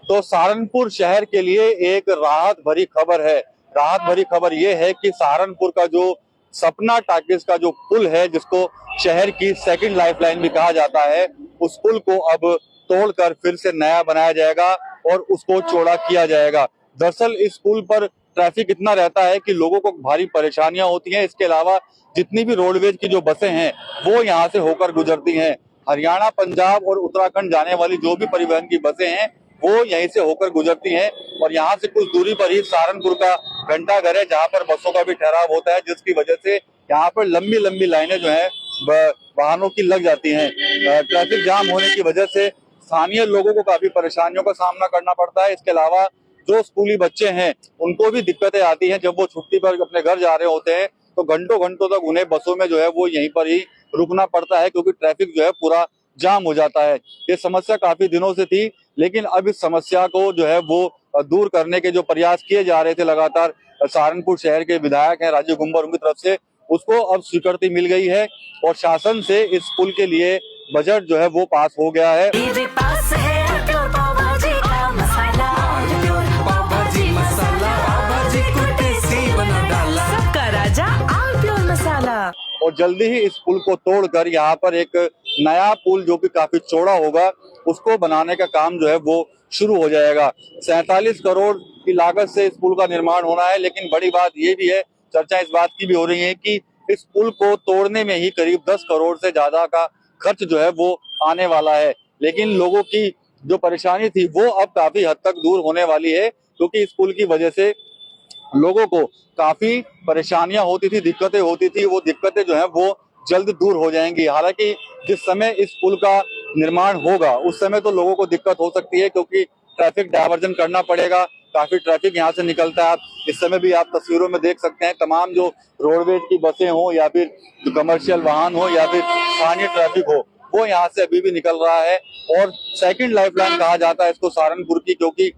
तो सहारनपुर शहर के लिए एक राहत भरी खबर है। राहत भरी खबर ये है कि सहारनपुर का जो सपना टाकिज का जो पुल है, जिसको शहर की सेकंड लाइफलाइन भी कहा जाता है, उस पुल को अब तोड़कर फिर से नया बनाया जाएगा और उसको चौड़ा किया जाएगा। दरअसल इस पुल पर ट्रैफिक इतना रहता है कि लोगों को भारी परेशानियां होती हैं। इसके अलावा जितनी भी रोडवेज की जो बसें हैं वो यहाँ से होकर गुजरती हैं। हरियाणा, पंजाब और उत्तराखंड जाने वाली जो भी परिवहन की बसें हैं वो यहीं से होकर गुजरती हैं और यहाँ से कुछ दूरी पर ही सहारनपुर का घंटाघर है, जहाँ पर बसों का भी ठहराव होता है, जिसकी वजह से यहाँ पर लंबी लंबी लाइनें जो है वाहनों की लग जाती हैं। ट्रैफिक जाम होने की वजह से स्थानीय लोगों को काफी परेशानियों का सामना करना पड़ता है। इसके अलावा जो स्कूली बच्चे हैं उनको भी दिक्कतें आती हैं। जब वो छुट्टी पर अपने घर जा रहे होते हैं तो घंटों घंटों तक उन्हें बसों में जो है वो यहीं पर ही रुकना पड़ता है, क्योंकि ट्रैफिक जो है पूरा जाम हो जाता है। ये समस्या काफी दिनों से थी, लेकिन अब इस समस्या को जो है वो दूर करने के जो प्रयास किए जा रहे थे लगातार सहारनपुर शहर के विधायक हैं राजीव गुंबर, उनकी तरफ से उसको अब स्वीकृति मिल गई है और शासन से इस पुल के लिए बजट जो है वो पास हो गया है। और जल्दी ही इस पुल को तोड़कर यहाँ पर एक नया पुल जो कि काफी चौड़ा होगा उसको बनाने का काम जो है वो शुरू हो जाएगा। 47 करोड़ की लागत से इस पुल का निर्माण होना है, लेकिन बड़ी बात ये भी है, चर्चा इस बात की भी हो रही है कि इस पुल को तोड़ने में ही करीब 10 करोड़ से ज्यादा का खर्च जो है वो आने वाला है। लेकिन लोगों की जो परेशानी थी वो अब काफी हद तक दूर होने वाली है, क्योंकि इस पुल की वजह से लोगों को काफी परेशानियां होती थी, दिक्कतें होती थी, वो दिक्कतें जो है वो जल्द दूर हो जाएंगी। हालांकि जिस समय इस पुल का निर्माण होगा उस समय तो लोगों को दिक्कत हो सकती है, क्योंकि ट्रैफिक डायवर्जन करना पड़ेगा। काफी ट्रैफिक यहाँ से निकलता है। आप इस समय भी आप तस्वीरों में देख सकते हैं, तमाम जो रोडवेज की बसें हो या फिर जो कमर्शियल वाहन हो या फिर स्थानीय ट्रैफिक हो, वो यहाँ से अभी भी निकल रहा है। और सेकंड लाइफलाइन कहा जाता है इसको सहारनपुर की, क्योंकि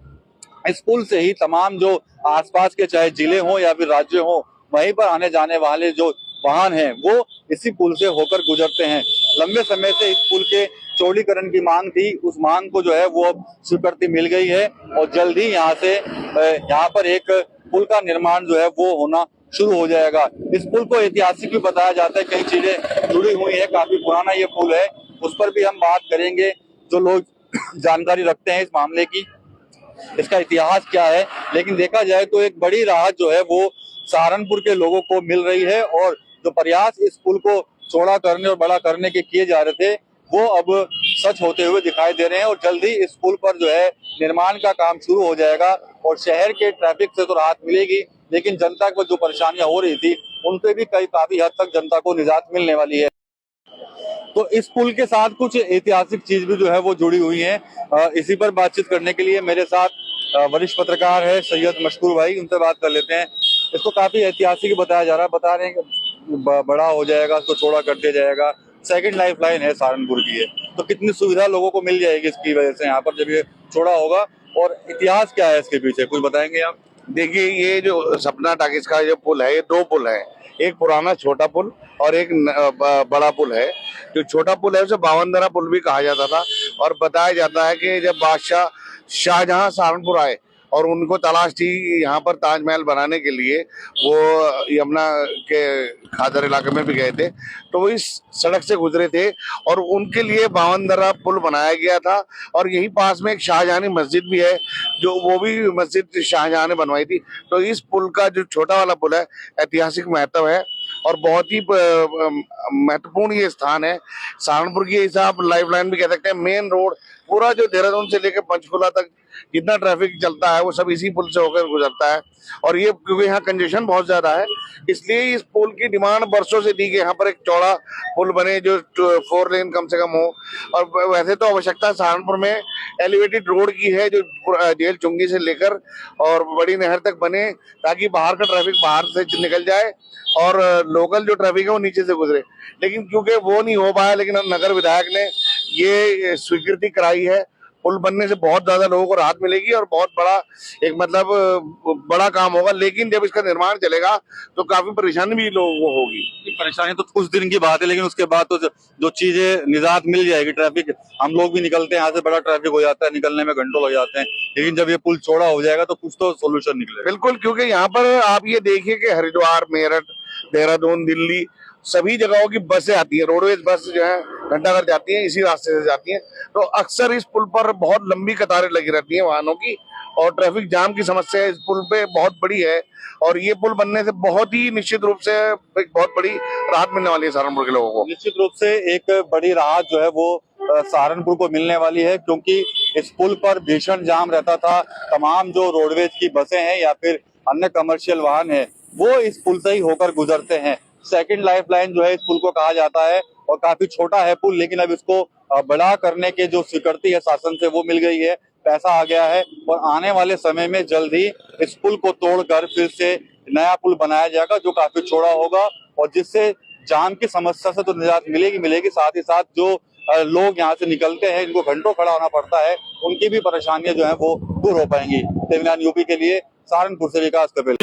इस पुल से ही तमाम जो आसपास के चाहे जिले हो या फिर राज्य हो, वहीं पर आने जाने वाले जो वाहन हैं वो इसी पुल से होकर गुजरते हैं। लंबे समय से इस पुल के चौड़ीकरण की मांग थी, उस मांग को जो है वो अब स्वीकृति मिल गई है और जल्द ही यहाँ पर एक पुल का निर्माण जो है वो होना शुरू हो जाएगा। इस पुल को ऐतिहासिक भी बताया जाता है, कई चीजें जुड़ी हुई है, काफी पुराना ये पुल है, उस पर भी हम बात करेंगे। जो लोग जानकारी रखते हैं इस मामले की, इसका इतिहास क्या है, लेकिन देखा जाए तो एक बड़ी राहत जो है वो सहारनपुर के लोगों को मिल रही है और जो प्रयास इस पुल को चौड़ा करने और बड़ा करने के किए जा रहे थे वो अब सच होते हुए दिखाई दे रहे हैं। और जल्द ही इस पुल पर जो है निर्माण का काम शुरू हो जाएगा और शहर के ट्रैफिक से तो राहत मिलेगी, लेकिन जनता को जो परेशानियां हो रही थी उनसे भी काफी हद तक जनता को निजात मिलने वाली है। तो इस पुल के साथ कुछ ऐतिहासिक चीज भी जो है वो जुड़ी हुई है। इसी पर बातचीत करने के लिए मेरे साथ वरिष्ठ पत्रकार है सैयद मशकूर भाई, उनसे बात कर लेते हैं। इसको काफी ऐतिहासिक बताया जा रहा है, बता रहे हैं कि बड़ा हो जाएगा, इसको चौड़ा कर दिया जाएगा, सेकंड लाइफ लाइन है सहारनपुर की है, तो कितनी सुविधा लोगों को मिल जाएगी इसकी वजह से यहाँ पर जब ये चौड़ा होगा, और इतिहास क्या है इसके पीछे कुछ बताएंगे आप? देखिए, ये जो सपना टाकिज का जो पुल है, ये दो पुल है, एक पुराना छोटा पुल और एक बड़ा पुल है। जो छोटा पुल है उसे बावनदरा पुल भी कहा जाता था और बताया जाता है कि जब बादशाह शाहजहां सहारनपुर आए और उनको तलाश थी यहाँ पर ताजमहल बनाने के लिए, वो यमुना के खादर इलाके में भी गए थे, तो वो इस सड़क से गुजरे थे और उनके लिए बावनदरा पुल बनाया गया था। और यही पास में एक शाहजहानी मस्जिद भी है, जो वो भी मस्जिद शाहजहां ने बनवाई थी। तो इस पुल का जो छोटा वाला पुल है ऐतिहासिक महत्व है और बहुत ही महत्वपूर्ण ये स्थान है सहारनपुर की। हिसाब लाइफलाइन भी कह सकते हैं। मेन रोड पूरा जो देहरादून से लेकर पंचकुला तक जितना ट्रैफिक चलता है वो सब इसी पुल से होकर गुजरता है। और ये क्योंकि यहाँ कंजेशन बहुत ज्यादा है, इसलिए इस पुल की डिमांड बरसों से थी कि यहाँ पर एक चौड़ा पुल बने जो 4 लेन कम से कम हो। और वैसे तो आवश्यकता सहारनपुर में एलिवेटेड रोड की है, जो जेल चुंगी से लेकर और बड़ी नहर तक बने, ताकि बाहर का ट्रैफिक बाहर से निकल जाए और लोकल जो ट्रैफिक है वो नीचे से गुजरे। लेकिन क्योंकि वो नहीं हो पाया, लेकिन नगर विधायक ने ये स्वीकृति कराई है, पुल बनने से बहुत ज्यादा लोगों को राहत मिलेगी और बहुत बड़ा एक मतलब बड़ा काम होगा। लेकिन जब इसका निर्माण चलेगा तो काफी परेशानी भी लोगों को होगी। ये परेशानी तो कुछ दिन की बात है, लेकिन उसके बाद तो जो चीजें निजात मिल जाएगी। ट्रैफिक, हम लोग भी निकलते हैं यहाँ से, बड़ा ट्रैफिक हो जाता है, निकलने में घंटों लग जाते हैं, लेकिन जब ये पुल चौड़ा हो जाएगा तो कुछ तो सोल्यूशन निकलेगा। बिल्कुल, क्योंकि यहाँ पर आप ये देखिए कि हरिद्वार, मेरठ, देहरादून, दिल्ली सभी जगहों की बसें आती हैं। रोडवेज बस जो है घंटाघर जाती है, इसी रास्ते से जाती हैं। तो अक्सर इस पुल पर बहुत लंबी कतारें लगी रहती हैं वाहनों की, और ट्रैफिक जाम की समस्या इस पुल पे बहुत बड़ी है। और ये पुल बनने से बहुत ही निश्चित रूप से एक बहुत बड़ी राहत मिलने वाली है सहारनपुर के लोगों को। निश्चित रूप से एक बड़ी राहत जो है वो सहारनपुर को मिलने वाली है, क्योंकि इस पुल पर भीषण जाम रहता था। तमाम जो रोडवेज की बसें हैं या फिर अन्य कमर्शियल वाहन है, वो इस पुल से ही होकर गुजरते हैं। सेकंड लाइफ लाइन जो है इस पुल को कहा जाता है, और काफी छोटा है पुल, लेकिन अब इसको बड़ा करने के जो स्वीकृति है शासन से वो मिल गई है, पैसा आ गया है, और आने वाले समय में जल्द ही इस पुल को तोड़कर फिर से नया पुल बनाया जाएगा, जो काफी चौड़ा होगा, और जिससे जाम की समस्या से तो निजात मिलेगी, साथ ही साथ जो लोग यहाँ से निकलते हैं, इनको घंटों खड़ा होना पड़ता है, उनकी भी परेशानियां जो है वो दूर हो पाएंगी। तेलंगाना यूपी के लिए सहारनपुर से विकास कपिल।